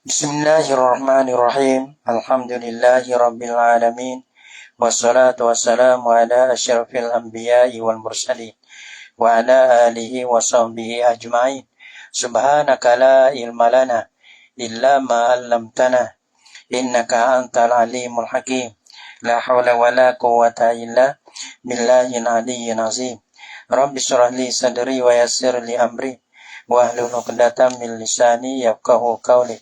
Bismillahirrahmanirrahim. Alhamdulillahi rabbil alamin. Wassalatu wassalamu ala asyrafil anbiya'i wal mursalin wa ala alihi wa sahbihi ajma'in. Subhanaka la ilma lana illa ma 'allamtana innaka antal alimul hakim. La haula wa la quwwata illa billahil aliyyil azim. Rabbi shrah li sadri wa yassir li amri wahlul 'uqdatam min lisani yafqahu qawli.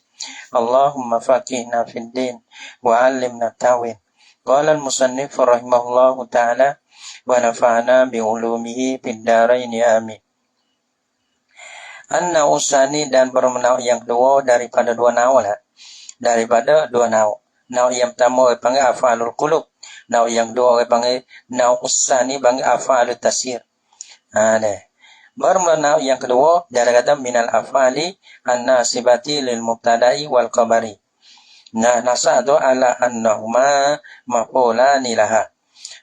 Allahumma faqihna fid din wa 'allimna ta'wil. Qala al-musannif rahimahullahu ta'ala wa nafa'na bi ulumihi fid dharain amin. Anna usani dan bermenau yang kedua daripada dua nau lah. Daripada dua nau. Nau yang pertama orang panggil af'alul qulub. Nau yang kedua orang panggil nau usani panggil af'alut tasir. Bermenau yang kedua dia kata minal af'ali an-nasibati lil mubtada'i wal khabari. Nah, nasatu ala annahuma maf'ulani laha.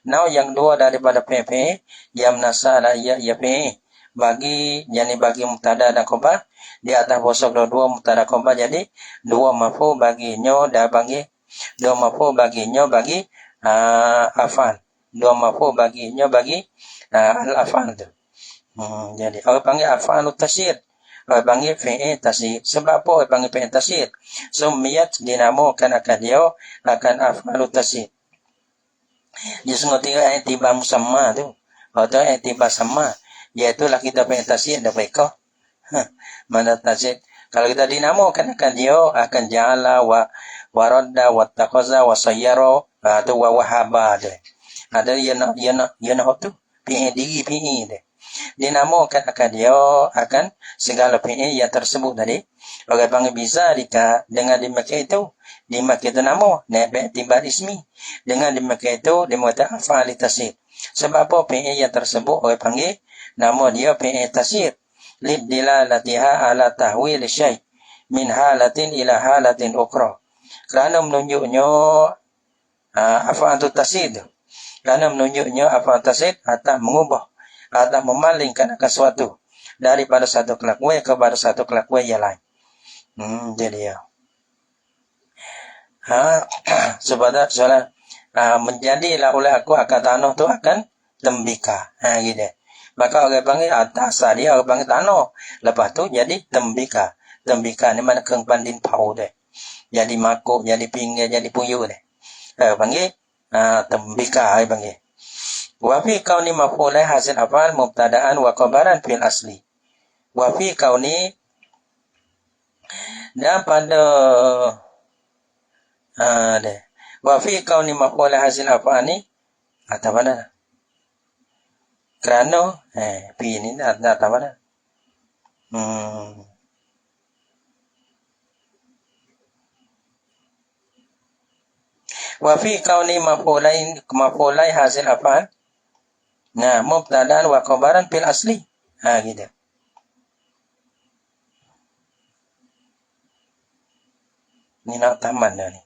Nau yang kedua daripada PP yang nasala ya P bagi bagi mubtada dan khabar di atas bosok dua mubtada khabar jadi dua maf'ul baginya dan bagi dua maf'ul baginya bagi af'al. Dua maf'ul baginya bagi al-af'al tu. Jadi orang panggil af'alut tasir. Orang panggil fi'il tasir. Sebab apa orang panggil fi'il tasir? Sumiyat dinamakan akan dia akan af'alut tasir. Dia semua tiga i'tibar musamma tu. Atau i'tibar sama. Iaitulah kita fi'il tasir dan mereka. Mana tasir? Kalau kita dinamakan akan dia akan ja'ala wa radda wa taqaza wa sayyara atau wa wahaba tu. Ada yana tu fi'il diri fi'il tu. Dinamakan akan dia akan segala fi'il yang tersebut tadi. Orang panggil bisa dengan dimakai itu dimakai nama naib i'tibar ismi. Dengan dimakai itu dimakai af'al tasir. Sebab apa fi'il yang tersebut orang panggil nama dia fi'il tasir. Lidilalatiha ala tahwil syai' min halatin ila halatin ukhra. Kerana menunjuknya af'al tasir. Kerana menunjuknya af'al tasir atau mengubah atau memalingkan akan suatu daripada satu kelakuan kepada satu kelakuan yang lain. Jadi ya. Sebenarnya soalan menjadilah oleh aku akan tanah tu akan tembika. Gitu. Maka orang panggil atas dia orang panggil tanah. Lepas tu jadi tembika. Tembika ni mana keng pandin pau deh. Jadi makuk, jadi pinggir, jadi puyuh deh. Panggil tembika orang panggil. Wa fi kauni maf'ulai hasil af'al mubtada'an wa khabaran fil asli. Wa fi kauni dan pada wa fi kauni maf'ulai hasil af'al ni atau mana? Kerana fi ni atau mana? Wa fi kauni maf'ulai hasil af'al mubtada'an wa khabaran fil asli. Gitu. Ni nak taman dah ni.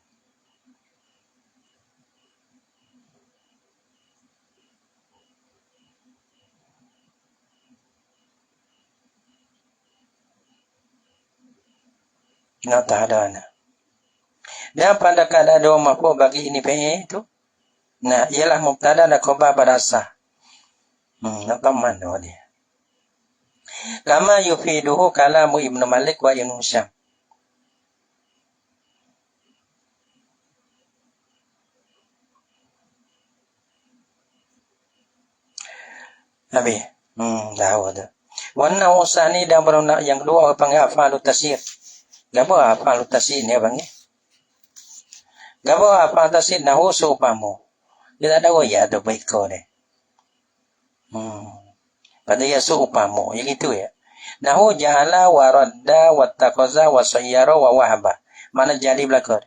Nak tak ada nak. Dan pada keadaan dua maf'ul bagi ini fi'il itu. Ialah mubtada dan khabar pada asal. Nak taman dah dia. Kama yufiduhu kalamu Ibnu Malik wa Ibnu Syam. Habis. Tahu tu. Warna usani dan beruna yang kedua orang panggil af'alut tasir. Apa af'alut tasir ni orang panggil? Apa af'alut tasir nahu seupamu. Dia tak ada ya ada baik kau ni. Pada ya seupamu yang itu ya. Nahu ja'ala wa radda wa taqaza wa sayyara wa wahaba. Mana jadi belakang?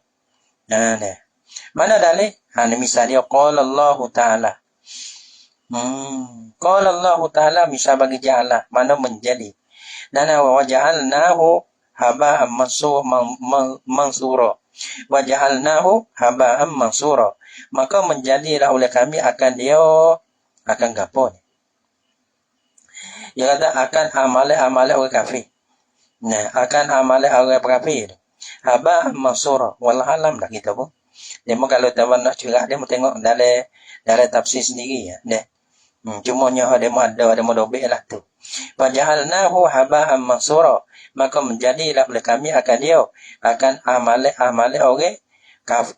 Mana dalih? Misalnya qala Allah Ta'ala. Qala Allah Ta'ala misal bagi ja'ala mana menjadi. Dan wa ja'alnahu haba'an mansura. Wa ja'alnahu haba'an mansura. Maka menjadilah oleh kami akan dia akan gapo ni. Dia kata akan amalan orang kafir. Akan amalan orang kafir. haba mansura. Wallah alam dah kita pun. Dia mau kalau tuan nak cerah dia mau tengok dalam tafsir sendiri ya. Deh. Cuma nya dia mau dobek lah tu. Fajalnahu haba'an mansura. Maka menjadilah oleh kami akan dia akan amale orang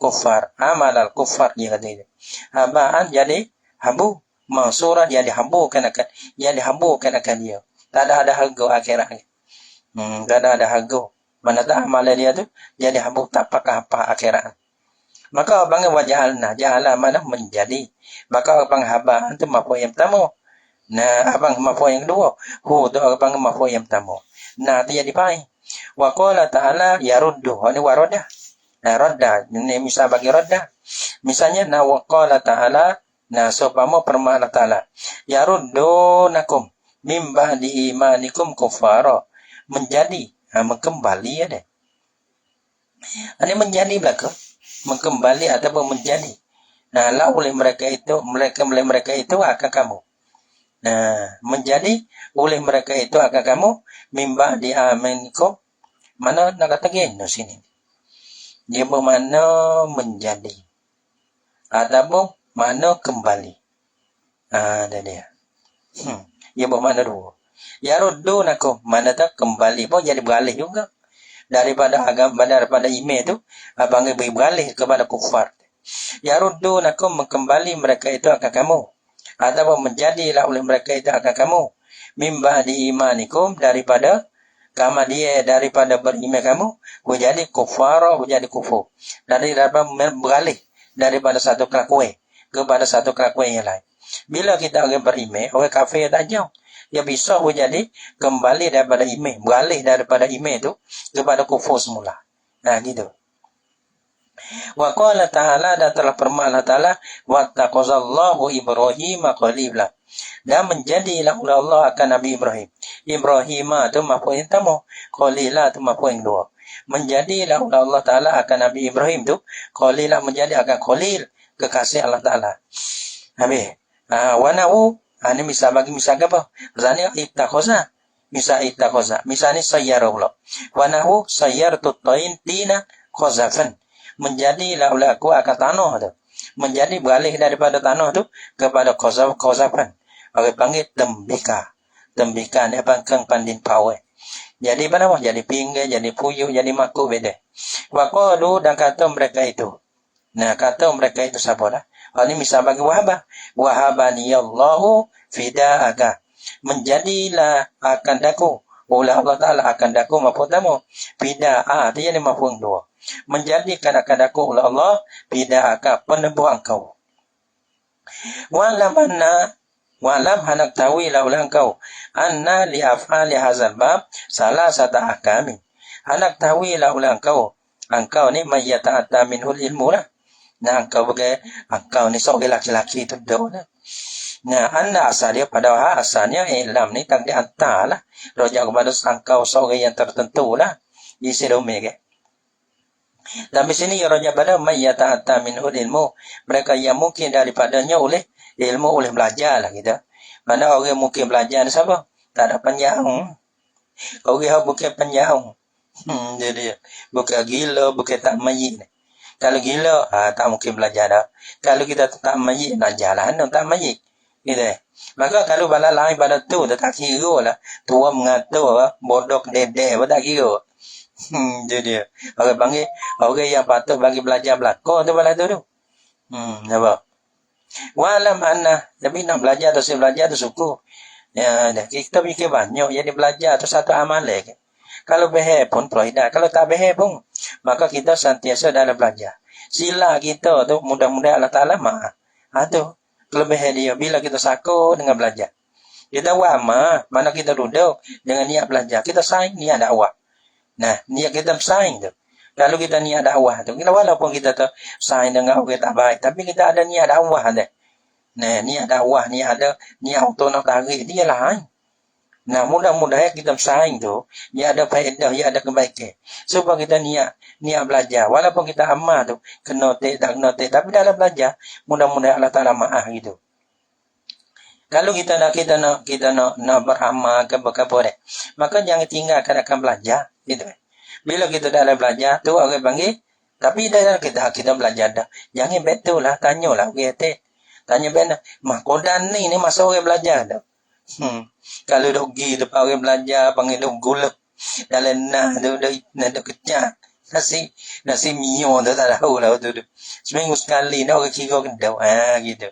kufar. Amal kufar dia kata itu. Haba'an jadi habu, mansura jadi hambukan akan dia. Tak ada harga akhirat ni. Tak ada harga. Mana tak amalan dia tu jadi hambu tak pakai apa akhirat. Maka abang wajalna jahala mana menjadi. Maka abang haba'an tu mafhum yang pertama. Nah, abang mafhum yang kedua. Tu abang mafhum yang pertama. Nah, tu jadi baik. Wa qala ta'ala yaruddu. Ini warodah. Nah, radda. Ini misal bagi radda. Misalnya, nah, wa qala ta'ala. Nah, sopama permana ta'ala. Yaruddu nakum. Mimba di imanikum kufara. Menjadi. Mengembali ya deh. Ini menjadi belakang. Mengembali ataupun menjadi. Nah, lah oleh mereka itu akan kamu. Nah, menjadi oleh mereka itu akan kamu mimba di amanikum. Mana nak kata gini sini. Dia bermakna menjadi ataupun mana kembali. Ada dia. Dia bermakna dua. Yaruddunakum mana tak kembali pun jadi beralih juga. Daripada agama daripada iman tu abang beralih kepada kufar. Yaruddunakum mengembali mereka itu akan kamu ataupun menjadilah oleh mereka itu akan kamu mimba di imanikum daripada kama dia daripada beriman kamu menjadi kufar menjadi kufur daripada beralih daripada satu kelakuan kepada satu kelakuan yang lain. Bila kita orang beriman orang kafir tak jauh dia bisa menjadi kembali daripada iman, beralih daripada iman itu kepada kufur semula. Nah, gitu. Wa qala ta'ala dan telah firman Allah Ta'ala wattaqazallahu Ibrahim khalila. Dan menjadilah oleh Allah akan Nabi Ibrahim. Ibrahim itu mafhum yang pertama, khalila itu mafhum yang kedua. Menjadilah oleh Allah Ta'ala akan Nabi Ibrahim itu khalila menjadi akan khalil, kekasih Allah Ta'ala. Habis. Wa nahu ini misal bagi misal apa? Misalnya ittakhazah. Misal ittakhazah. Misalnya sayyara pula. Wa nahu sayyartu tina khazafan. Menjadilah oleh aku akan tanah tu. Menjadi beralih daripada tanah tu kepada khazafan. Orang panggil tembika. Tembika ni pangkang pandin pawai. Jadi apa nama? Jadi pinggir, jadi puyuh, jadi makuk beda. Wa qalu dan kata mereka itu. Nah, kata mereka itu siapa dah? Ini misal bagi wahabah. Wahabaniyallahu fida'aka. Menjadilah akan daku. Oleh Allah Ta'ala akan daku maupun tamu. Fida'a. Dia ni maupun dua. Menjadikan akan daku oleh Allah. Fida'aka. Penebuh engkau. Walam hanak tawilah oleh engkau. Anna li'af'ali hazal bab. Salah sata akami. Hanak tawilah oleh engkau. Engkau ni mayyata'ata minhul ilmu lah. Nah, engkau ni seorang laki-laki tu dah. Nah, anda asal dia pada asalnya ilmu ni tak dihantar lah. Rojak kepada engkau seorang yang tertentu lah. Isi domik ke. Tapi sini rojak pada mayyata'ata minhul ilmu. Mereka yang mungkin daripadanya oleh ilmu oleh belajar lah kita. Mana orang mungkin belajar ni siapa? Tak ada penjahung. Orang yang bukan penjahung. Jadi bukan gila, bukan tak mayit ni. Kalau gila, tak mungkin belajar dah. Kalau kita tak mayit, nak jalan, tak mayit. Gitu. Maka kalau bala lain pada tu, tak kira lah. Tua mengatur, bodoh dedek, tak kira. Jadi, orang panggil, orang yang patut bagi belajar belakang tu bala tu. Nampak? Walam anna, tapi nak belajar tu, saya belajar tu suku. Ya, kita fikir banyak, jadi belajar tu satu amal lagi. Kalau behar pun faedah. Kalau tak behar pun, maka kita sentiasa dalam belajar. Sila kita tu mudah-mudahan Allah Ta'ala maaf. Tu kelebihan dia bila kita sakur dengan belajar. Kita wama, mana kita duduk dengan niat belajar. Kita saing niat dakwah. Nah, niat kita saing tu. Kalau kita niat dakwah tu, kita walaupun kita tu saing dengan orang tak baik, tapi kita ada niat dakwah tu. Nah, niat dakwah, niat untuk nak tarik, dia lain. Nah, mudah-mudahan kita bersaing tu, dia ada faedah, dia ada kebaikan. Supaya kita niat belajar. Walaupun kita amal tu, kena tak kena tapi dalam belajar, mudah-mudahan Allah Ta'ala maaf gitu. Kalau kita nak beramal ke berkabur, maka jangan tinggalkan akan belajar. Gitu. Bila kita dah belajar tu orang panggil, tapi dah kita belajar dah. Jangan betul lah, tanyalah orang okay, tanya benar. Mahkodan ni masa orang belajar dah. Kalau dok pergi depan orang belajar panggil dok gula. Dalam nak kecak. Nasi mio tu tak tahu lah tu. Seminggu sekali nak orang kira kendau. Gitu.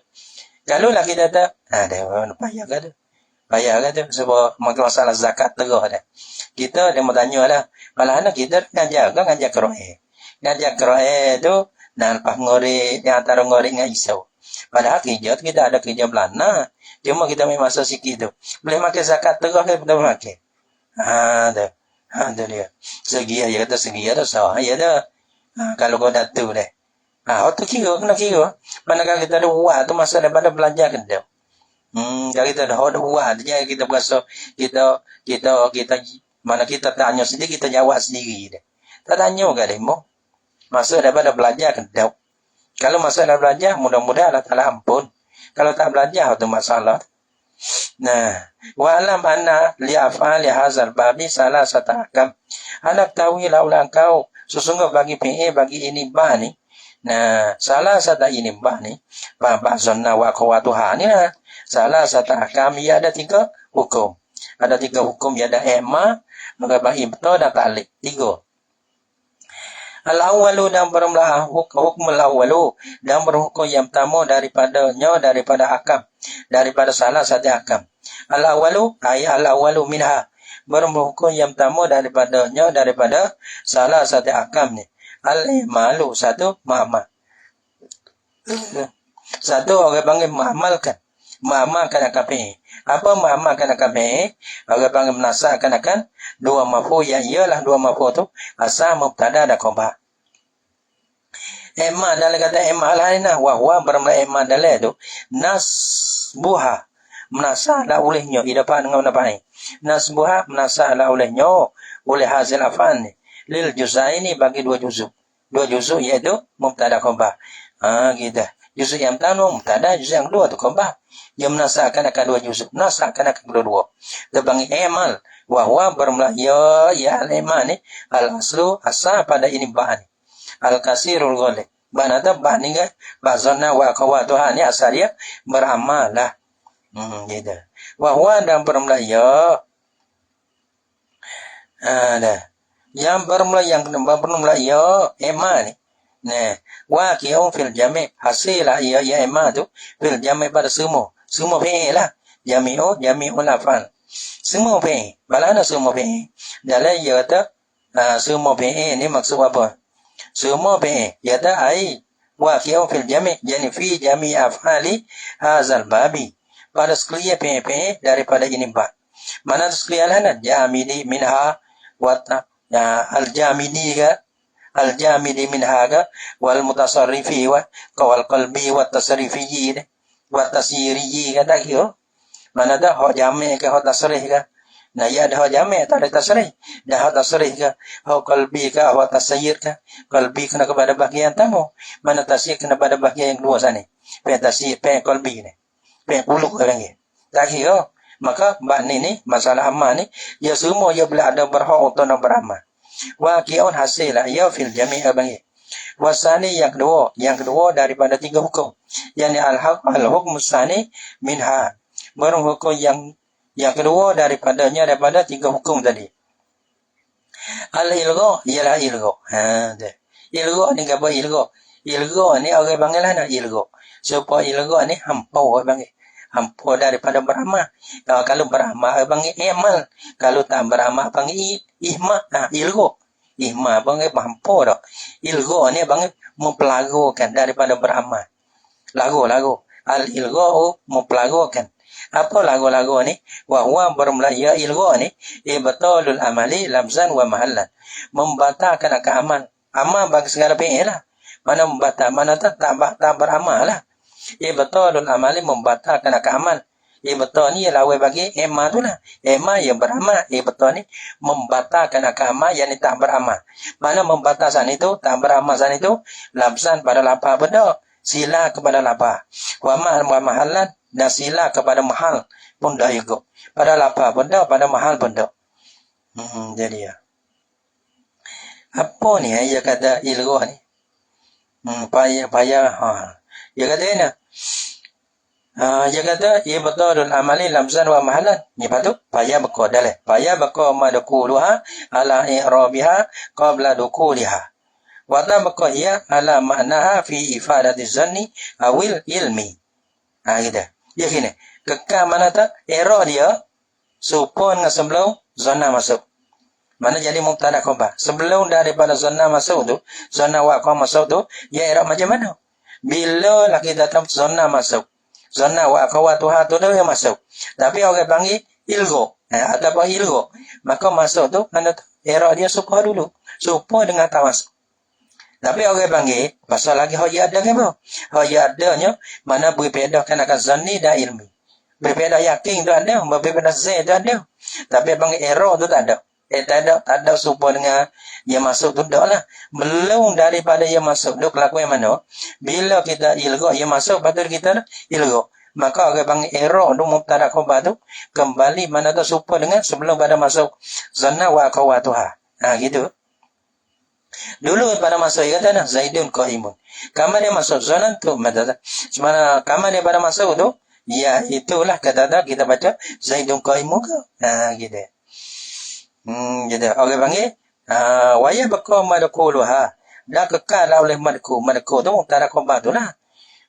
Kalau lah kita tak, dah payah ke tu. Payah ke tu. Sebab masalah zakat terah dah. Kita dia mau tanya lah. Malah anak kita ngajar Quran. Ngajar Quran tu, dan lepas ngorek, yang antara ngorek dengan isau. Padahal kerja tu kita ada kerja belana. Cuma kita main masa sikit tu. Boleh makan zakat terah ke betul makan. Tu dia. Segi aja kata segi ada sah. Ya dah. Kalau kau dah tu deh. Tu kena kira. Manakala kita ada buat tu masa daripada belajar kendau. Kalau kita dah ada buat je kita berasa kita mana kita tanya sendiri kita jawab sendiri deh. Tak tanya ke demo. Masa daripada belajar kendau. Kalau masa dah belajar mudah-mudahan Allah Taala ampun. Kalau tak belajar tu masalah. Nah, wa alam anna li af'ali hadzal babi salah satakam. Anak tahuilah ulang kau sesungguh bagi PE bagi ini bah ni. Nah, salah satu ini bah ni. Bapa sunnah wa qawatuha ni lah. Salah satakam ia ada 3 hukum. Ada 3 hukum ia ada ema, maka bagi betul dan talik. 3. Al-awwalu dan bermula hukum al-awwalu dan berhukum yang pertama daripada akam, daripada salah satu akam. Al-awwalu ayat al-awwalu minha berhukum yang pertama daripada salah satu akam ni. Al-malu satu ma'amal. Satu orang panggil mengamalkan akam. Apa mengamalkan akam? Orang panggil menasahkan akan 2 maf'ul yang ialah 2 maf'ul tu asal mubtada dan khabar. Emma dalam kata emma lainah wa bermula emma dalam tu nasbuha menasahlah olehnya di depan dengan depan. Nasbuha menasahlah olehnya oleh hasil afan ni lil juzaini bagi 2 juzuk. 2 juzuk iaitu mubtada khabar. Gitu. Juzuk yang pertama mubtada, juzuk yang kedua tu khabar. Dia menasahkan akan 2 juzuk. Menasahkan akan kedua-dua. Dia panggil emal wa bermula ya al-emal ni al-aslu asal pada ini bahan. Al-kasirul ghalib. Banata bah ni kan bazanna wa qawatuha ni asal dia beramal lah. Gitu. Wa dan bermula ya. Yang bermula yang kedua bermula ya ema ni. Nah, wa qiyaum fil jami' hasil lah ya ema tu fil jami' pada semua fi'il lah. Jami'ul afal. Semua fi'il. Balana semua fi'il. Dalam ya tu semua fi'il ni maksud apa? Semua fi'il. Ya tu ai wa qiyaum fil jami' yani fi jami' af'ali hadzal babi. Pada sekalian fi'il daripada ini bab. Mana sekalian lah jamidi minha wa al-jamidi ka al-jamidi minha ka wal mutasarrifi wa wal qalbi wa tasrifi wa tasyiri ka tak yo. Mana dah hak jami' ke hak tasrih ka. Nah ya dah hak jami' tak ada tasrih. Dah hak tasrih ka hak qalbi ka hak tasyir ka. Qalbi kena kepada bahagian tamu. Mana tasyir kena pada bahagian yang kedua sana. Pe tasyir pe qalbi ni. Pe kuluk orang ni. Tak yo. Maka bab ni masalah amal ni ya semua ia boleh ada berhak untuk nak beramal. Wa qiyaun hasil lah ya fil jami' abangi. Wasani yang kedua daripada 3 hukum. Yani al-hukm tsani minha. Berhukum yang kedua daripada 3 hukum tadi. Al-ilgha ialah ilgha. Ilgha ni apa ilgha? Ilgha ni orang panggil lah ilgha. Supaya ilgha ni hampau orang panggil. Hampau daripada beramal. Kalau beramal panggil amal. Kalau tak beramal panggil ihma. Ilgha. Ihma panggil hampau dah. Ilgha ni panggil mempelagukan daripada beramal. Lagu. Al-ilgha mempelagukan. Apa lagu ni? Wa huwa bermula ya ilgha ni ibtalul amali lamzan wa mahallan. Membatalkan akan amal. Amal bagi segala fi'il lah. Mana membatal, mana tak beramal lah. Ibtalul amali membatalkan akan amal. Ibtal ni ialah bagi ema tu lah. Ema yang beramal. Ibtal ni membatalkan akan amal yang tak beramal. Mana membatalkan itu, tak beramal sana itu, labsan pada lapar benda. Sila kepada lapar. Wa mahallan dan sila kepada mahal pun dah juga. Pada lapar benda, pada mahal benda. Jadi ya. Apa ni dia kata ilghah ni? Payah. Dia kata ni. Dia kata ia batulul amali lamzan wa mahalan. Ni patut payah beko dalih. Payah beko madkhuluha ala i'rabiha qabla dukuliha. Wa tabqa hiya ala ma'naha fi ifadati zanni awil ilmi. Gitu. Dia gini. Kekal mana tak error dia supon dengan sebelum zona masuk. Mana jadi mubtada khabar. Sebelum daripada zona masuk tu, zona waqa masuk tu, ya error macam mana? Bila lah kita datang zona masuk. Zona waqa wa tuha tu dia masuk. Tapi orang panggil ilgho. Ataupun ilgho. Maka masuk tu, mana error dia supa dulu. Supa dengan tak masuk. Tapi orang panggil, pasal lagi hoya ada ke apa? Hoya adanya, mana berpedakan akan zanni dan ilmi. Berbeda yakin tu ada, berbeda zai tu ada. Tapi panggil error tu tak ada. Tak ada serupa dengan yang masuk tu tak lah. Belum daripada yang masuk tu kelakuan yang mana. Bila kita ilgha yang masuk, patut kita ilgha. Maka orang panggil error tu, mubtada khabar tu, kembali mana tu serupa dengan sebelum pada masuk zanna wa akhawatuha. Gitu. Dulu pada masuk, dia kata Zaidun qa'imun. Kamu dia masuk zanan tu, mana kamu dia pada masuk tu, ya itulah kata kita baca Zaidun qa'imun ke. Gitu. Gitu. Orang panggil wa yabqa madkhuluha. Dah kekal oleh madkhul. Madkhul tu mubtada khabar tu lah.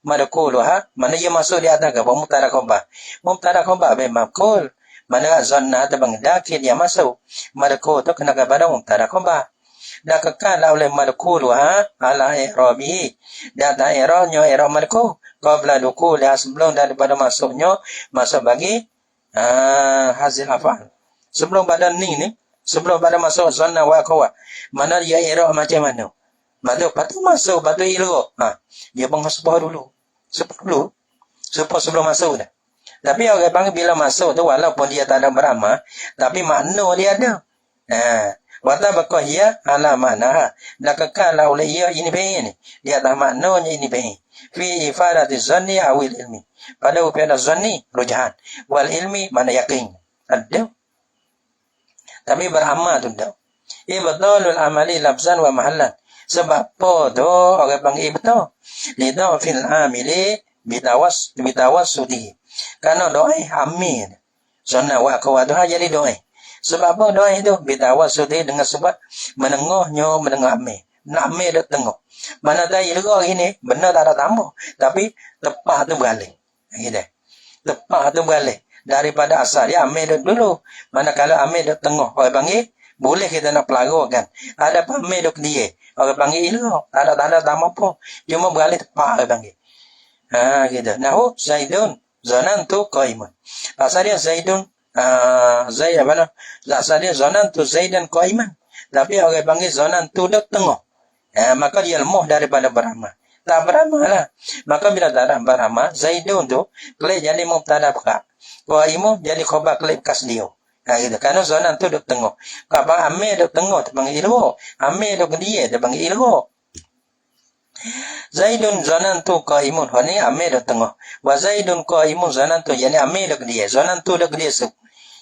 Madkhuluha mana dia masuk di atas ke mubtada khabar. Mubtada khabar memang madkhul. Mana zanna tu bang dakil dia masuk. Madkhul tu kena kepada mubtada khabar. Dah kekal oleh madkhuluha ala i'rabihi. Dan i'rabnya i'rab madkhul qabla dukul sebelum daripada masuknya masuk bagi hazil afal. Sebelum pada ni sebelum pada masuk zanna wa qawa. Mana dia i'rab macam mana? Patut masuk, patut ilgha. Dia penghasbah dulu. Sebelum masuk dah. Tapi orang panggil bila masuk tu walaupun dia tak ada beramal, tapi makna dia ada. Wa tabqa hiya ala ma'naha. Dah kekal oleh ia ini baik ni. Dia tak maknanya ini baik. Fi ifadati zanni awil ilmi. Pada upaya zanni rujahan. Wal ilmi mana yakin. Ada. Tapi beramal tu tak. Ibtalul amali labzan wa mahallan. Sebab apa tu orang panggil betul. Lidha fil amili bitawassudi. Karena doa amin. Sunnah wa qawatuha jadi doa. Sebab apa doa itu? Bitawassudi dengan sebab menengahnya menengah amin. Nak amin dah tengah. Mana tak ilgha gini, benar tak ada tambah. Tapi tepat tu balik. Gitu. Tepat tu balik. Daripada asal dia ambil dulu. Mana kalau ambil duduk tengah, orang panggil, boleh kita nak pelagakan. Ada apa ambil duduk dia. Orang panggil ilgha. Tak ada tambah apa. Cuma beralih tepat orang panggil. Gitu. Nahu Zaidun zanantu qa'imun. Asal dia Zaidun Zaid apa nak? Asal dia zanantu Zaidan qa'iman. Tapi orang panggil zanantu duduk tengah. Maka dia lemah daripada beramal. Tak beramal lah. Maka bila tak ada beramal, Zaidun tu kelip jadi mubtada buka. Qa'imun jadi khabar kelip kas dia. Gitu. Kerana zanan tu duduk tengah. Kalau amil duduk tengah, dia panggil ilgha. Amil duduk dia, dia panggil ilgha. Zaidun zanan tu qa'imun. Ini amil duduk tengah. Wa Zaidun qa'imun zanan tu. Jadi amil duduk dia. Zanan tu duduk dia.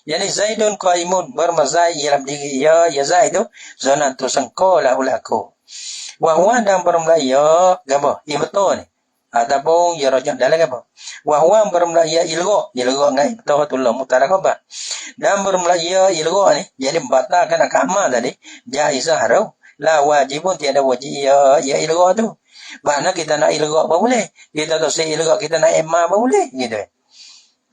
Jadi Zaidun qa'imun bermazai dalam diri ya Zaid tu. Zanan tu sengkolah ulaku. Wahwa dalam permula ya apa? Ia betul ni. Ataupun ya rajah dalam apa? Wahwa permula ya ilgha. Ilgha dengan betul tu lah mubtada khabar. Dalam permula ya ilgha ni jadi membatalkan amal tadi. Jaizah haram. La wajibun tiada wajib ya ilgha tu. Mana kita nak ilgha apa boleh? Kita tak say ilgha kita nak emma apa boleh? Gitu.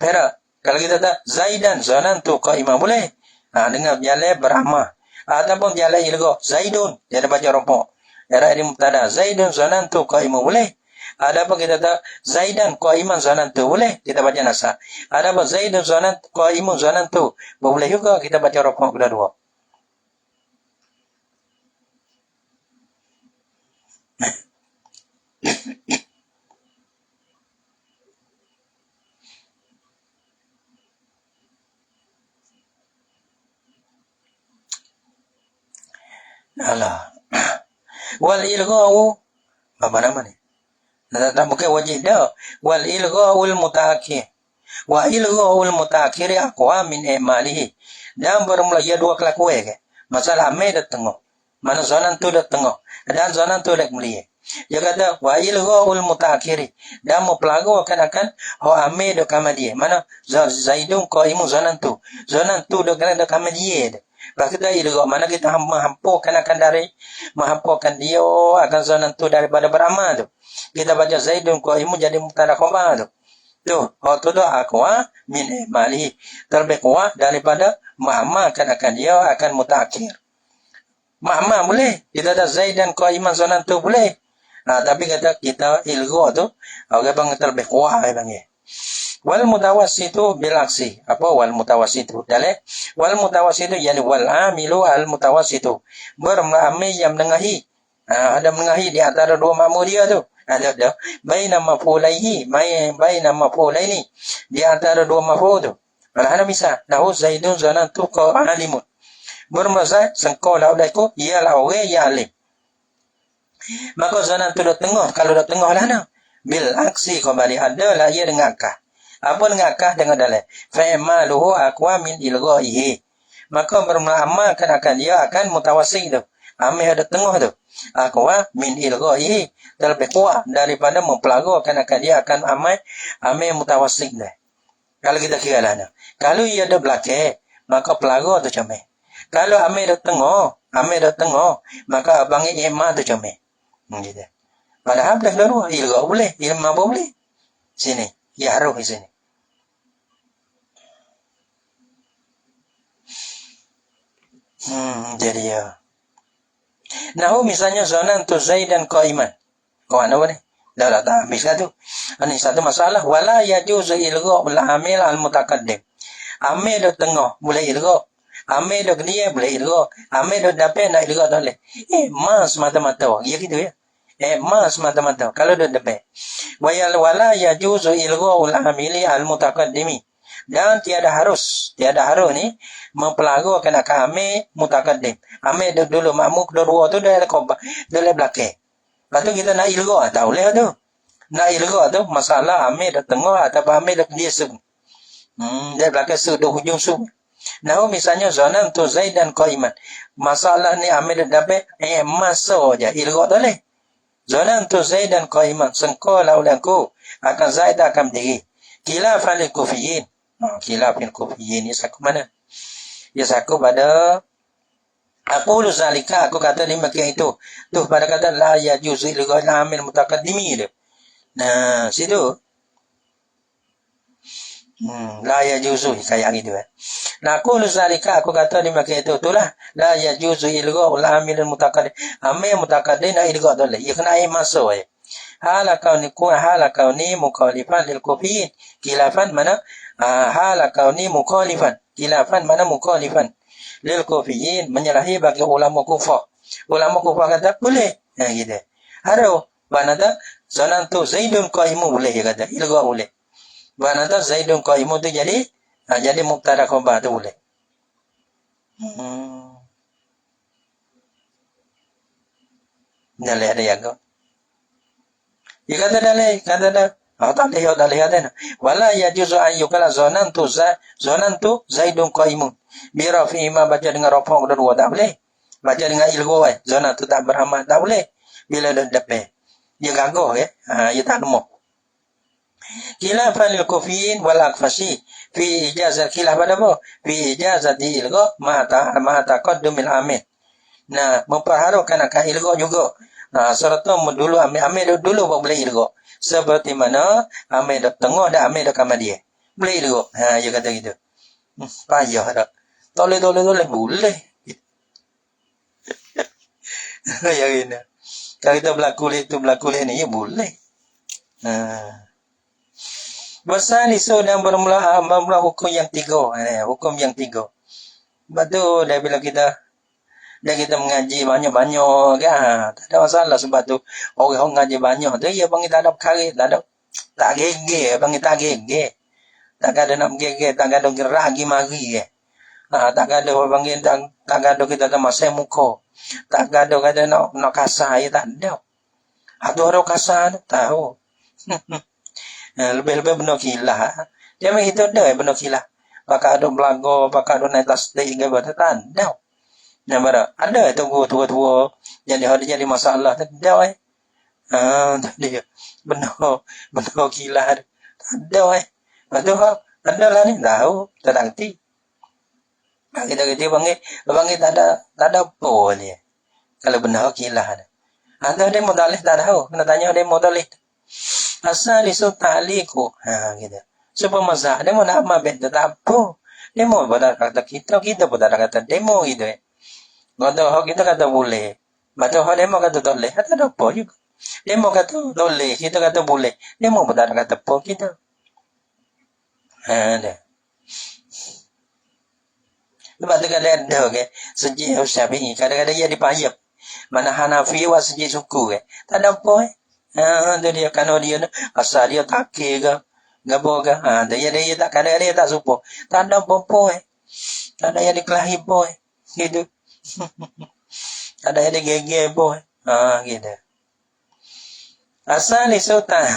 Perak. Kalau kita tak Zaidan zanantu qa'iman boleh. Dengan jalan beramal. Ataupun jalan ilgha Zaidun dia ada baca rafa'. Era ini mubtada Zaidun zanantu qa'iman boleh. Adapun kita tak Zaidan qa'iman zanantu boleh kita baca nasab. Adapun Zaidun zanantu qa'imun zanantu boleh juga kita baca rafa' kedua-dua. Alah. Wal ilgha'u apa nama ni? Tak bukan wajib dah. Wal ilgha'ul mutaakhir. Wa ilgha'ul mutaakhir aqwa min i'malihi. Dan bermula ia dua kelakuan ke. Masalah amil dah tengok. Mana zonan tu dak tengah. Dan zonan tu dak mulia. Dia kata wa ilghaul mutaakhiri. Dan mempelagu akan ho ame dak kama dia. Mana zaidun qaimun zonan tu. Zonan tu dak kama dia. Bah kita ilgha mana kita menghampukan akan dari menghampukan dia akan zonan tu daripada beramal tu. Kita baca zaidun qaimun jadi mubtada khabar tu. Tu, waktu tu aqwa min mali terlebih kuat daripada mengamalkan akan dia akan mutaakhir. Ma'ma boleh. Kita ada zaid dan qaiman zonan tu boleh. Tapi kata kita ilgha tu orang bang terlebih kuat bang ya. Wal mutawassitu bil aksi. Apa wal mutawassitu? Dalil wal mutawassitu yani wal amilu al mutawassitu. Beramal yang menengahi. Ada menengahi di antara dua makmur dia tu. Ada baina maf'ulaihi baina maf'ulaini di antara dua maf'ul tu. Alhana misal lahu zaidun zanantu qalimun. Bermaksud sengkau laulaiku ialah orang yang alim. Maka zanantu dah tengah, kalau dah tengah lah nak. Bil aksi kembali adalah ia dengan akah. Apa dengan akah dengan dalil? Fa'maluhu aqwa min ilghaihi. Maka beramalkan akan dia akan mutawassit tu. Amih ada tengah tu. Aqwa min ilghaihi. Terlebih kuat daripada mempelagukan akan dia akan amai mutawassit dah. Kalau kita kira lah nak. Kalau ia ada belakang, maka pelagu tu comel. Kalau amai dah tengah, maka abangi imam tu comel. Gitu. Padahal dah dua, ilgha boleh, ilmu apa boleh. Sini, ya harus di sini. Jadi ya. Nah, misalnya zonan tu zaidan qaiman. Kau mana ni? Dah tak habis tu. Ini satu masalah. Wala yajuzu ilgha bil amil al mutaqaddim. Amil dah tengah boleh ilgha. Amil dah dia boleh ilgha. Amil dah dapat nak ilgha tak boleh. Mas mata-mata. Ya gitu ya. Mas mata-mata. Kalau dah dapat. Wala yajuzu ilgha bil amili al mutaqaddimi. Dan tiada harus ni mempelagu kena amil mutaqaddim. Amil dulu makmum kedua tu dah belakang. Lepas tu kita nak ilgha, tak boleh tu. Nak ilgha tu, masalah amir dah tengah atau amir dah dia sub. Dia belakang sub, dah hujung sub. Nah, misalnya zonan tu zaid dan qaiman. Masalah ni amir dah dapat, masuk je, ilgha tak boleh. Zonan tu zaid dan qaiman. Sengkau laulanku, akan zaid akan berdiri. Khilafan lil kufiyin. Khilafan lil kufiyin, ni saku mana? Ya saku pada aku zalika, aku kata ni makin itu. Tu pada kata la yajuzu ilgha amil mutaqaddimi dia. Nah, situ. La yajuzu kayak gitu kan. Nah, aku zalika, aku kata ni makin itu. Itulah la yajuzu ilgha amil mutaqaddim. Amil mutaqaddim nak ilgha tu lah. Ya kena ai masuk ya. Halakau ni mukhalifan lil kufiyin. Khilafan mana? Halakau ni mukhalifan. Khilafan mana mukhalifan? Lil kufiyin menyalahi bagi ulama kufar. Ulama kufar kata boleh. Gitu. Ada wanita zonan tu zaidun qaimun boleh dia kata. Ilgha boleh. Wanita zaidun qaimun tu jadi mubtada khabar tu boleh. Dalil ada yang kau. Dia kata dalil, tak lihat dah. Wala yajuzu an yukala zonan tu zaidun qaimun. Bira fi ma baca dengan rafa kedua tak boleh. Baca dengan ilgha zona tu tak beramal tak boleh. Bila dah dapat dia gagah ya. Dia tak lemah. Khilafan lil kufiyin wal aqfasi fi ijazat khilaf pada apa? Fi ijazat ilgha ma taqaddumil amil. Nah, memperharukan akan ilgha juga. Serta dulu amil dulu boleh ilgha. Seperti mana amil dah tengah dah amil dah kamar dia. Boleh ilgha. Dia kata gitu. Payah dah. Toleh boleh. Ya ini. Kalau kita berlaku ni ya boleh. Bersalisu dan bermula hukum yang tiga. Hukum yang tiga. Sebab tu dah bila kita mengaji banyak-banyak kan. Tak ada masalah sebab tu orang ngaji banyak tu dia panggil tak ada perkara, tak gege, panggil tak gege. Tak ada nak gege, tak ada gerak lagi mari tak ada orang panggil tak ada kita tak masai muka. Tak ada kata nak kasar ya tak ada. Ada orang kasar tahu. Lebih-lebih benar kilah. Dia memang itu ada benar kilah. Pakai ada belaga, pakai ada naik tasdik ke tak ada. Nampak ada tunggu tua-tua jadi ada jadi masalah tak ada tadi benar benar gila tak ada betul ada lah ni tahu tak nanti kita bangi tak ada apa ni kalau benar gila ada demo dalih tak tahu kena tanya demo dalih asal isu ta'liku gitu supaya masa demo nak mabet tak apa demo pada kata kita pada kata demo gitu Kata kita kata boleh. Betul demo kata tak boleh. Kata ada apa juga. Demo kata boleh. Kita kata boleh. Demo pun tak ada kata apa kita. Ada. Lepas tu kadang ada ke. Sejik Syafi'i. Kadang-kadang dia dipayap. Mana Hanafi wa sejik suku ke. Tak ada apa tu dia. Kalau dia asal dia takir ke. Gabo ke. Dia tak kadang dia tak supo. Tak ada apa-apa Tak ada yang dikelahi apa Gitu. Ada yang gege boy. Gitu. Asal isu tak.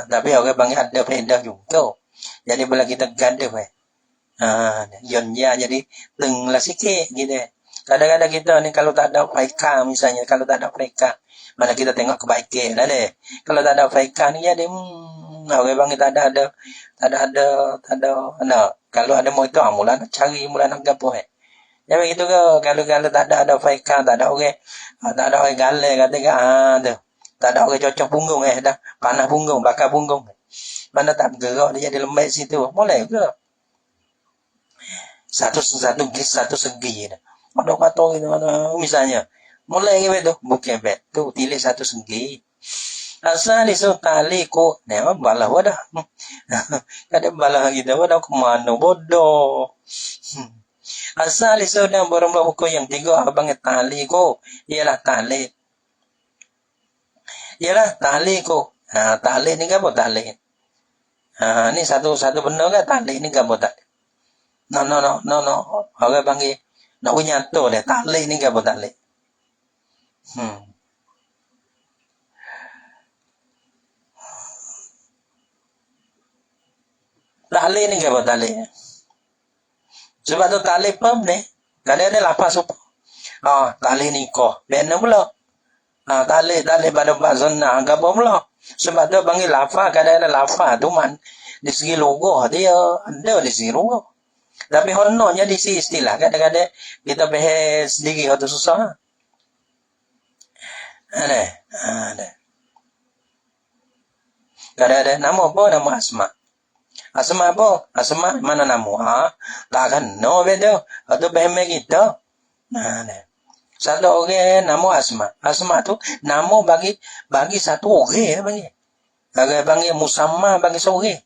Tapi orang bang ada faedah juga. Jadi bila kita gaduh Yonnya jadi tenglah sikit gitu. Kadang-kadang kita ni kalau tak ada faedah misalnya, kalau tak ada faedah, mana kita tengok kebaikan lah deh. Kalau tak ada faedah ni jadi orang bang tak ada. Kalau ada mau itu mulan cari mulan nak gapo Ya begitu ke kalau tak ada faedah, tak ada orang galak kata tu. Tak ada orang cocok punggung dah. Panah punggung, bakar punggung. Mana tak bergerak dia jadi lembek situ. Boleh ke? Satu segi dah. Ada kata gitu misalnya. Mulai ke betul? Bukan betul. Tilik satu segi. Asal isu tali ko. Nah, balah wadah. Kadang balah kita wadah ke mana bodoh. Asal isu dan berumlah buku yang tiga abang tali ko. Ialah tali ko. Tali ni apa tali? Ni satu benda ke tali ni apa tali? No. Orang panggil nak nyata dia tali ni apa tali? Tali ni apa tali? Sebab tu tali pam ni. Kadang ada lapas apa? Tali ni kau. Benar pula. Tali pada bazana apa pula? Sebab tu panggil lafa. Kadang ada lafa tu man. Di segi logo dia ada di segi logo. Tapi honornya di segi istilah. Kadang-kadang kita bahas sendiri itu susah. Ada. Kadang-kadang nama apa? Nama asma. Asma apa? Asma mana nama? Takkan no betul. Atau behme kita. Satu orang nama asma. Asma tu nama bagi satu orang bagi. Bagi musamma bagi seorang.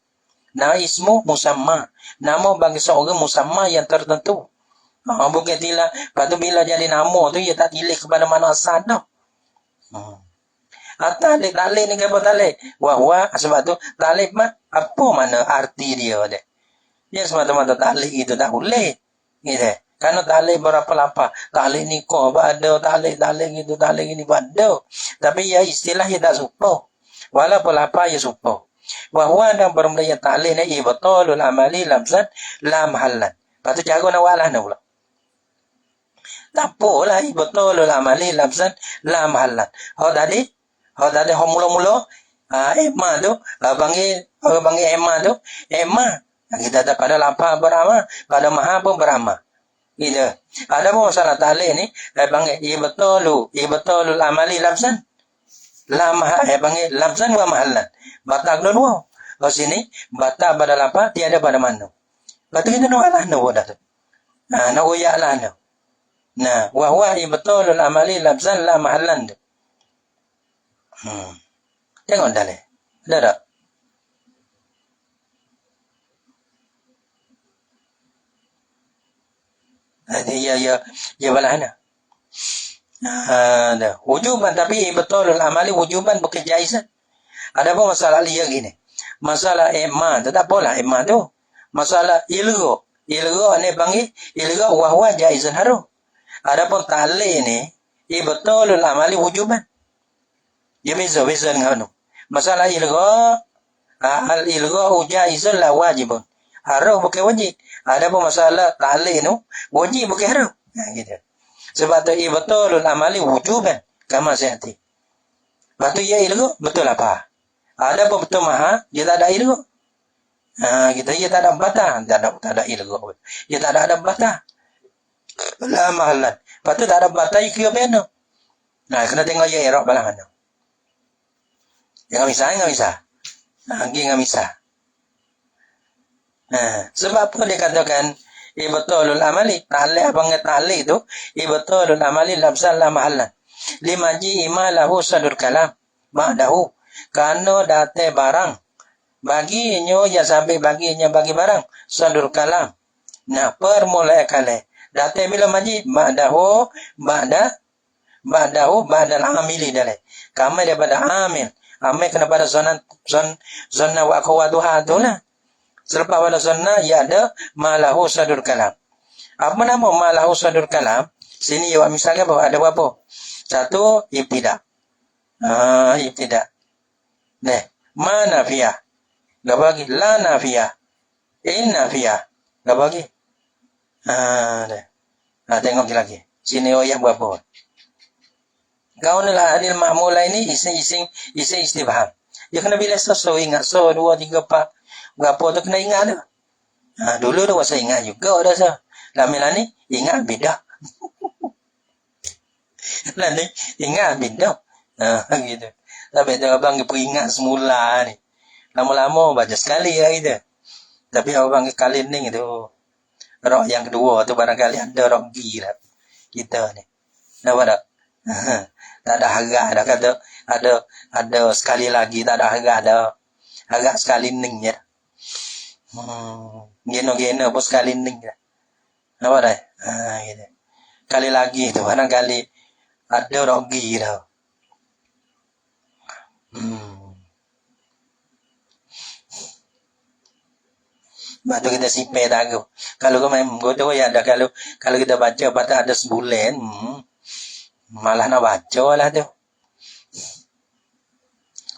Ismu musamma. Nama bagi seorang musamma yang tertentu. Bukan tidak. Lepas tu bila jadi nama tu ia tak tilik kepada mana asal dah. Talik ni apa talik? Wah sebab tu talik mah apa mana arti dia deh. Dia semata-mata talik itu tak boleh. Gitu. Karena talik berapa lapa. Talik ni kau ada talik gitu talik ini ada. Tapi ya istilah dia tak suka. Walaupun lapa ya suka. Wahwa dan bermula talik ni ibtalul amali labzan la mahallan. Patu jago nak walah nak pula. Tak apalah ibtalul amali labzan la mahallan. Tadi mula-mula Emma tu panggil Emma tu kita tak pada lapa berama pada maha pun berama gitu. Ada pun masalah tali ni panggil ibtalul amali labzan la maha panggil labzan wa mahallan batak dua kat sini batak pada lapa tiada pada mana. Lepas kita nak alah nak dah tu nak uyak lah tu wa huwa ibtalul amali labzan la mahallan tu. Tengok dah leh. Ada tak? Ya balahana. Dah. Wujuban tapi betul amali wujuban bukan jaizan. Ada apa masalah dia gini? Masalah emma, tak apalah emma tu. Masalah ilgo ni panggil ilgo wahwa jaizan haru. Ada pun tali ni betul amali wujuban. Dia beza dengan anu. Masalah ilgha al-ilgha jaizun la wajibun. Haram bukan wajib. Ada pun masalah tali tu wajib bukan haram. Gitu. Sebab tu ibtalul amali wujuban kama sayati. Batu ia ilmu betul apa? Ada apa betul maha? Dia tak ada ilmu. Kita dia tak ada bata, tak ada ilmu. Dia tak ada bata. La mahalan. Patu tak ada bata ikio beno. Kena tengok ia erok balang mana. Enggak bisa. Enggak bisa. Sebab apa dia katakan ibtalul amali, ta'ali abang ta'ali itu ibtalul amali labsan la mahalan. Limaji imalahu sadur kalam ba'dahu, kano date barang baginya ya sampai baginya bagi barang sadur kalam. Nah, permula kali date bila maji ba'dahu ba'dal amili dale. Kami daripada amil kena pada zona wa akhawatuha tu lah. Selepas pada zona ya ada malahu sadur kalam. Apa nama malahu sadur kalam? Sini ya misalnya bahwa ada apa? Satu ibtidak. Ibtidak. Ma nafiyah. Enggak bagi. La nafiyah. In nafiyah. Enggak bagi. Tengok lagi. Sini yang berapa? Kau ni lah adil ma'mula ini isi istibham. Dia kena bila ingat. 2, 3, 4. Berapa tu kena ingat tu. Dulu tu saya ingat juga dah sah. Lama ni ingat beda. Nanti ingat beda. Gitu. Tapi tu abang ingat semula ni. Lama-lama baca sekali ya gitu. Tapi abang kali ni tu. Rok yang kedua tu barangkali ada rok gila. Kita ni. Nampak tak? Tak ada harga dah kata. Ada sekali lagi tak ada harga dah. Harga sekali ni je. Geno pun sekali ni je. Nampak tak? Gitu. Kali lagi tu barangkali ada rogi dah. Batu kita sipir tak aku. Kalau kau main godo ya ada kalau kita baca patah ada sebulan, malah nak baca lah tu.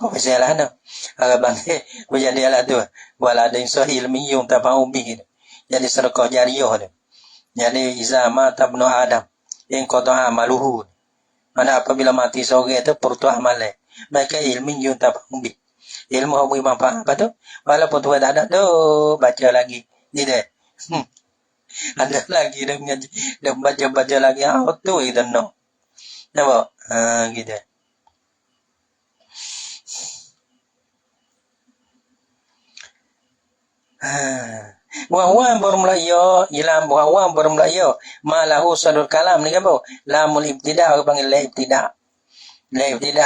Pasal lah tu. Agak bangke berjadi lah tu. Wala ada insya ilmi yung tapang ubi. Jadi sedekah jariah tu. Jadi izama tabnu Adam. Yang kau tahu amaluhu. Mana apabila mati seorang itu pertu amalnya. Maka ilmi yung tapang ubi. Ilmu hubungi manfaat apa tu? Walaupun Tuhan tak ada tu, baca lagi. Gitu. Ada lagi dia mengaji. Dia baca lagi. Tu itu no. Nampak? Gitu. Wahuan bermulayo ilam wahuan bermulayo malahu sadur kalam ni kan lamul ibtida orang panggil la ibtida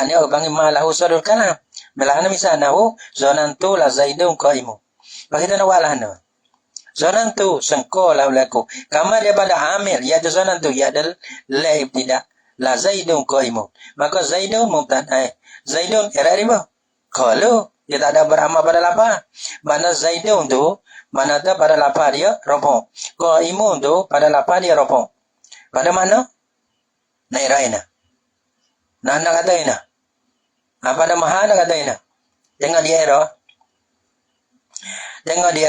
ni orang panggil malahu sadur kalam belahana misalnya zonantu la zaidun qaimu bagi tanah walahana zonantu sengko la laku kama daripada amil ya tu zonantu ya dal la ibtida la zaidun qaimu maka zaidun mubtada zaidun era riba kalau dia tak ada beramal pada lapar. Mana zaidun tu, mana ada pada lapar dia rompong. Qaimun tu pada lapar dia rompong. Pada mana? Nairaina. Nak kata ina. Pada maha nak kata ina. Tengok dia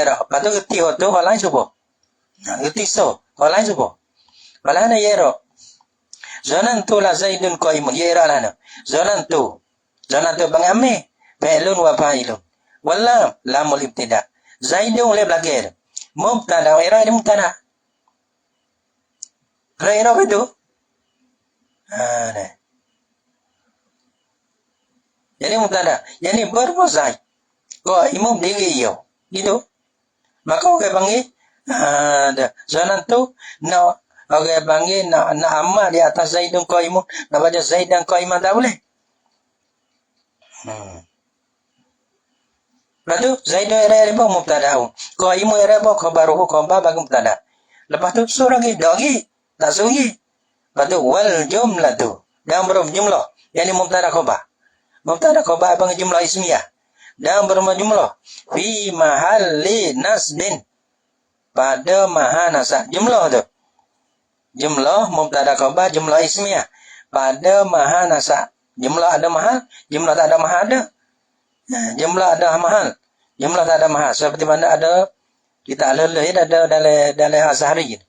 era. Patu geti tu orang supo. Geti so, orang supo. Wala na yero. Zonan tu la zaidun qaimun. Yera lana. Zonan tu bangame. Fa'ilun wa fa'ilun. Wallam lamul ibtida. Zaidun le belakang. Mubtada era ni mubtada. Era itu. Nah. Jadi mubtada. Jadi bermozai. Kau imam diri yo. Gitu. Maka orang panggil zonan tu na orang panggil na amal di atas Zaidun qaimun. Nak baca Zaidan qaiman tak boleh. Lepas tu Zaidun era riba mubtada'u. Qaimu era riba khabaruhu khabar bagi mubtada'. Lepas tu surah lagi, dak lagi. Tak suruh lagi. Lepas tu wal jumlatu. Dan berjumlah. Yang ni mubtada' khabar. Mubtada' khabar bagi jumlah ismiyah. Dan berjumlah. Fi mahalli nasbin. Pada maha nasab. Jumlah tu. Jumlah mubtada' khabar jumlah ismiyah. Pada maha nasab. Jumlah ada mahal. Jumlah tak ada mahal ada. Jumlah ada mahal. Jumlah tak ada mahal. Seperti mana ada kita alul ada dalam Azhari.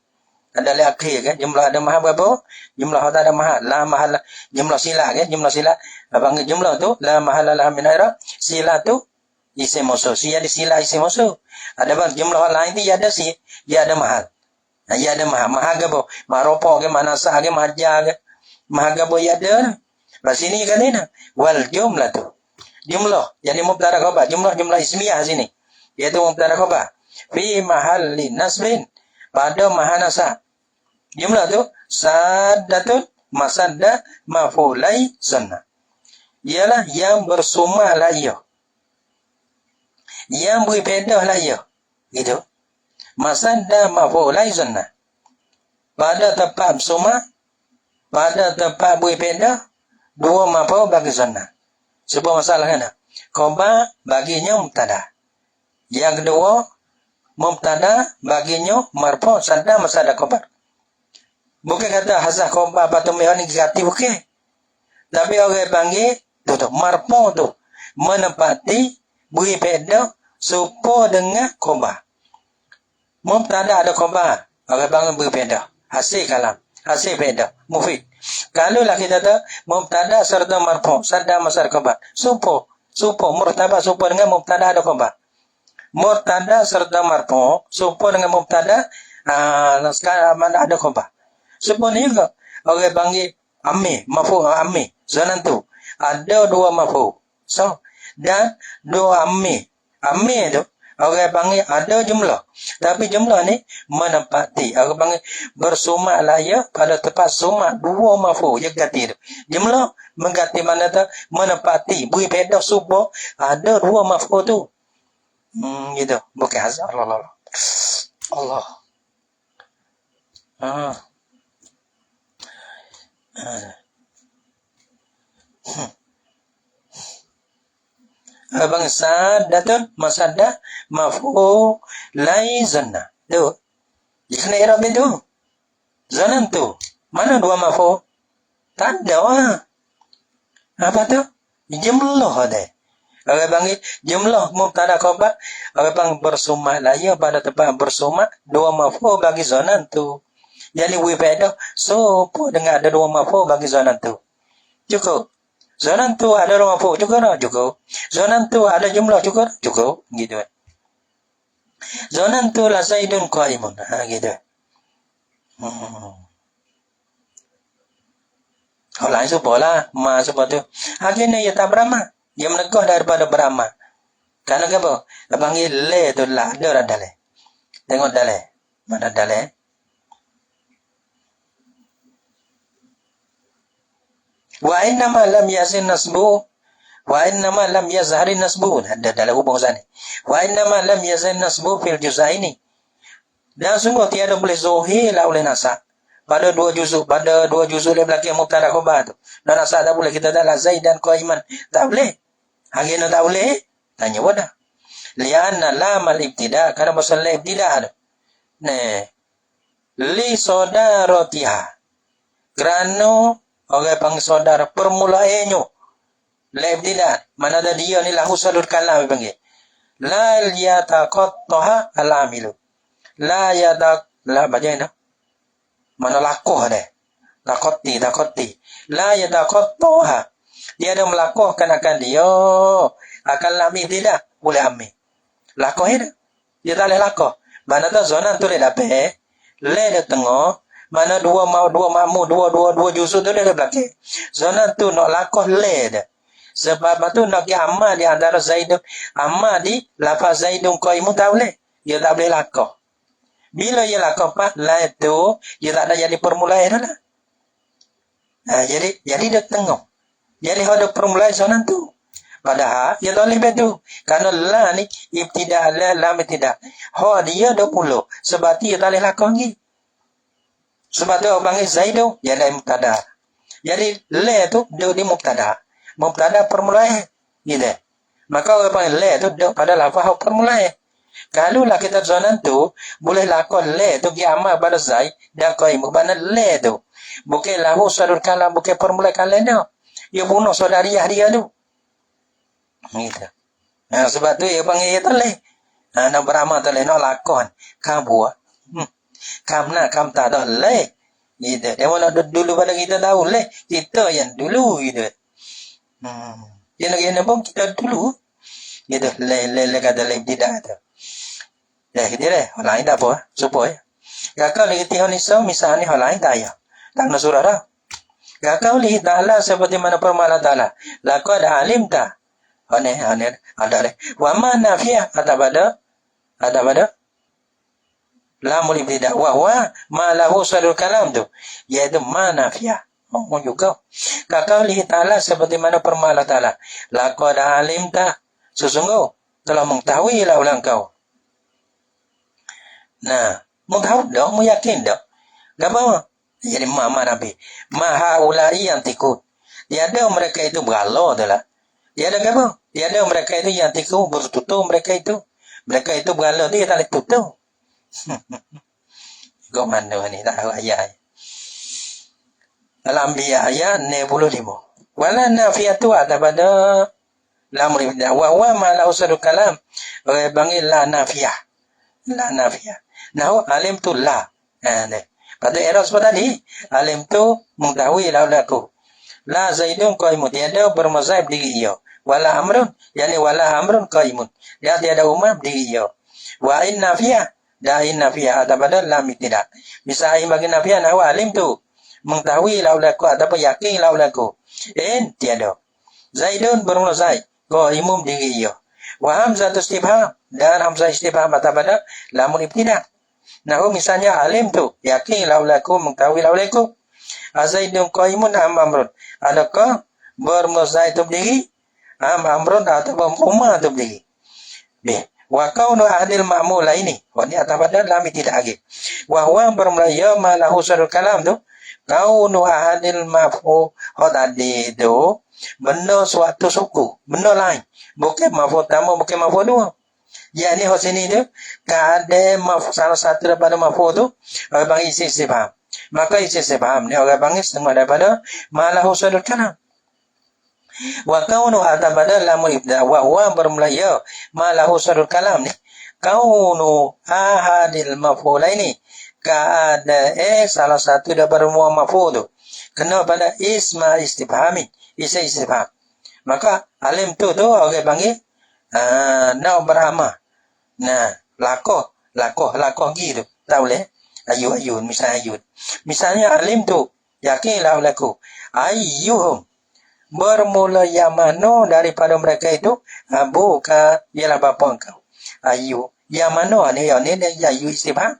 Ada le akhir kan, jumlah ada mahal berapa? Jumlah tak ada mahal. La mahal jumlah sila kan, jumlah sila. Abang jumlah tu la mahal la min i'rab. Sila tu isim mausul. Si ada sila isim mausul. Ada bang jumlah lain tu dia ada dia ada mahal. Dia ada mahal. Mahal ke apa? Maropo ke manasa ke mahaja ke. Mahal ke apa dia ada. Lepas sini kan ni. Wal jumlah tu. Jumlah. Jadi mubtada khabar. Jumlah ismiyah sini. Iaitu mubtada khabar. Fi mahalli nasbin. Pada mahal nasab. Jumlah tu saddatun masadda maf'ulai sunnah. Ialah yang bersumah layah. Yang berpedah layah. Gitu. Masadda maf'ulai sunnah. Pada tempat bersumah, pada tempat berpedah, dua maf'ul bagi sunnah. Sebuah masalah kan? Khabar baginya mubtada. Yang kedua, mubtada baginya marfu' sadda masadda khabar. Bukan kata hasah khabar patut mehon ni ganti bukan. Tapi orang panggil tu marfu tu menepati beri peda serupa dengan khabar. Mubtada ada khabar, orang panggil beri peda. Hasil kalam, hasil peda, mufid. Kalau lah kita tu mubtada serta marfu sadda masar khabar. Serupa murtabak serupa dengan mubtada ada khabar. Mubtada serta marfu serupa dengan mubtada sekarang mana ada khabar. Sebenarnya juga orang panggil ammi, mafu ammi. Zonan tu ada dua mafu. So dan dua ammi. Ammi tu orang panggil ada jumlah. Tapi jumlah ni menempati. Orang panggil bersumak laya pada tempat sumak dua mafu. Dia ganti tu. Jumlah mengganti mana tu menempati. Beri beda subuh ada dua mafu tu. Gitu. Bukan hazar. Allah. Abang saddatun masadda maf'ul lai zanna. Tu. Kena i'rab itu. Zanan tu. Mana dua maf'ul? Tak ada lah. Apa tu? Jumlah ada. Orang panggil jumlah mubtada khabar. Orang panggil bersumah laya pada tempat bersumah dua maf'ul bagi zanan tu. Jadi wibadah so dengan ada dua maf'ul bagi zonan tu. Cukup. Zonan tu ada dua maf'ul cukup tak? Cukup. Zonan tu ada jumlah cukup? Cukup. Gitu. Zonan tu la Zaidun qaimun. Gitu. Kalau lain supaya ma supaya tu. Akhirnya ia tak beramal. Ia menegah daripada beramal. Karena apa? Panggil le tu lah. Ada orang dalai. Tengok dalai. Mana dalai? Wa innama lam yazin nasbu wa innama lam yazhari nasbu. Ada dalam hubung sana. Wa innama lam yazin nasbu fil juz'aini. Dan sungguh tiada boleh zuhir lah oleh nasab. Pada dua juzuk dia belakang mubtada khabar tu. Dan nasab tak boleh. Kita dah la Zaidan qaiman. Tak boleh. Akhirnya tak boleh. Tanya wadah. Lianna lamal ibtida. Kerana masalah ibtida tu. Li sodarotiha. Kerana orang panggil saudara permulaannya laib tidak mana ada dia ni lahu salur kalam panggil la yataqattaha al-amilu la baca mana lakuh dah taqatti la yataqattaha dia ada melakukan akan dia akan lami tidak boleh ambil lakuh dia tak boleh lakuh mana tu zona tu dia dapat le dia tengok mana dua makmu dua juzuk tu dia ada belakang. Zona tu nak lakuh le dah. Sebab tu nak amal di antara Zaidun. Amal di lafaz Zaidun qaimun tak boleh. Dia tak boleh lakuh. Bila dia lakuh pak la tu, dia tak ada jadi permulaan dah. Jadi dia tengok. Jadi ada permulaan zona tu. Padahal dia tak boleh betul. Kerana la ni ibtida la tidak. Dia 20. Sebab dia tak boleh lakuh lagi. Sebab tu orang panggil Zaidu, dia ada mubtada. Jadi, le tu, dia di mubtada. Mubtada permulaan. Gitu. Maka orang panggil le tu, dia pada lafaz permulaan. Kalau lah kita zonan tu, boleh lakon le tu, dia amal pada Zaid, dan qaim. Kerana le tu. Bukan lahu sadul kalam, bukan permulaan kalam tu. Dia bunuh saudariah dia tu. Gitu. Sebab tu, dia panggil dia tak le. Nak beramal tak le, nak lakon. Kabuah. kam nak kam tak dah leh. Gitu. Dia mana dulu pada kita tahu leh. Kita yang dulu gitu. Yang lagi pun kita dulu. Gitu. Le kata le tidak tu. Ya gitu deh. Orang lain tak apa. Supaya. Kakak lagi tihon iso misalnya orang lain tak ya. Tak nak surah dah. Kakak lihat ta'ala seperti mana permala ta'ala. Laqad alim tak. Aneh ada deh. Wa ma nafiyah ada pada lamul ibtidah wa ma lahu sadul kalam tu iaitu ma nafiyah. Oh juga. Kakak lihat ta'ala seperti mana permala ta'ala. Laqad alim tak. Sesungguh telah mengetahui lah ulang kau. Nah, mengetahui dah, yakin dah. Apa? Jadi mama Nabi. Maha ulai yang tikut. Tiada mereka itu bergalau adalah. Tiada apa? Tiada mereka itu yang tikut bertutur mereka itu. Mereka itu bergalau dia tak boleh tutur. Kau mana ni tahu ayat. Dalam biaya ayat 65. Wala nafiyatu ada pada lamul ibtidah wa ma la usadul kalam. Orang panggil la nafiyah. La nafiyah. Nah, alim tu la. Pada era seperti tadi, alim tu mengetahui laulaku. La zaidun qaimun, tiada bermazhab diri ia. Wala amrun, yani wala amrun qaimun. Dia tiada umam diri ia. Wa inna fiyah, da inna fiyah ada pada lam tidak. Bisa bagi nafiyah nah alim tu mengetahui laulaku ataupun yakin laulaku. Tiada. Zaidun bermazhab qaimun diri ia. Wa hamzah istifham dan hamzah istifham ada pada lamun ibtidah. Nah, misalnya alim tu yakin laulaku mengetahui laulaku. Azaidun qaimun am amrun. Adakah bermazhab itu berdiri? Am amrun ataupun umma itu berdiri. Wa kaunu ahlil ma'mula ini. Ini atas pada lami tidak lagi. Wa huwa bermulaya ma lahu sadul kalam tu. Kaunu ahlil ma'fu tadi tu benda suatu suku, benda lain. Bukan ma'fu tamu, bukan ma'fu dua. Yani sini tu ada salah satu daripada maf'ul tu orang panggil isi istifham. Maka isi istifham ni orang panggil setengah daripada malahu sadul kalam. Wa kaunu ada pada lamul ibtidah wa huwa bermulaya malahu sadul kalam ni. Kaunu ahadil maf'ulaini ada salah satu daripada maf'ul tu kena pada isma istifhami, isi istifham. Maka alim tu orang panggil nak beramal. Nah, lakoh gitu. Tak boleh. Ayun, misalnya alim tu yakin laulaku. Ayyuhum bermula yang mana daripada mereka itu abuka ialah bapa engkau. Ayu yang mana ni ayu istifham.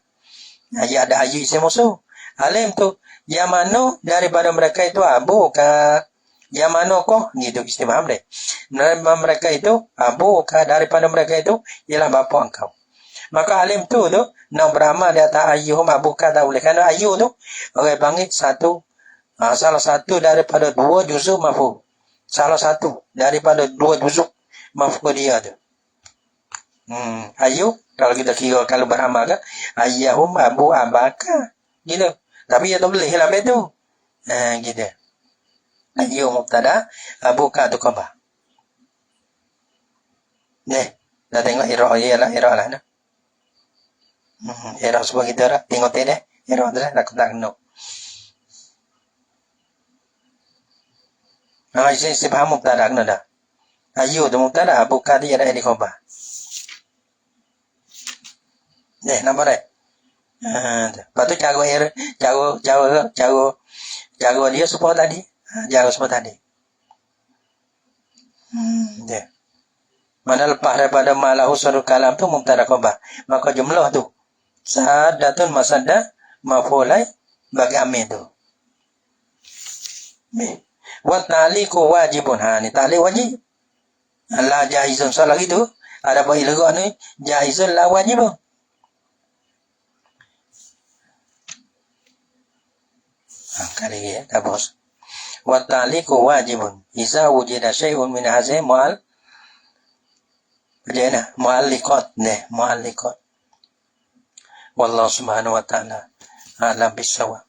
Ya ada ayu isim musuh. Alim tu yang mana daripada mereka itu abuka. Yang mana kau? Gitu istifham deh. Mereka itu abuka daripada mereka itu ialah bapa engkau. Maka alim tu nak beramal di atas ayyuhum abuka tak boleh. Kerana ayu tu orang panggil salah satu daripada dua juzuk maf'ul. Salah satu daripada dua juzuk maf'ul dia tu. Ayu kalau kita kira kalau beramal kan ayyuhum abu abaka gitu. Tapi ya tak boleh lah betul. Gitu. Ayu mubtada abuka tu khabar. Dah tengok irah lah nah. Irah sebab kita dah tengok deh. Irah dah nak kena. Isi istifham mubtada kena dah. Ayu tu mubtada abuka dia ada di khabar. Nampak dah. Lepas tu jago dia supaya tadi. Jago semua tadi. Mana lepas daripada malahu sadul kalam tu mubtada khabar. Maka jumlah tu sadatun masadda maf'ulai bagi amin tu. Wa ta'liqu wajibun. Ni ta'liq wajib. La jaizun soal lagi tu. Ada apa ilgha ni? Jaizun la wajibun. Kali ya, dah bos. Wa ta'liqu wajibun iza wujida syai'un min hazihi mu'alliqat mu'alliqat wallahu subhanahu wa ta'ala a'lam bis-shawab.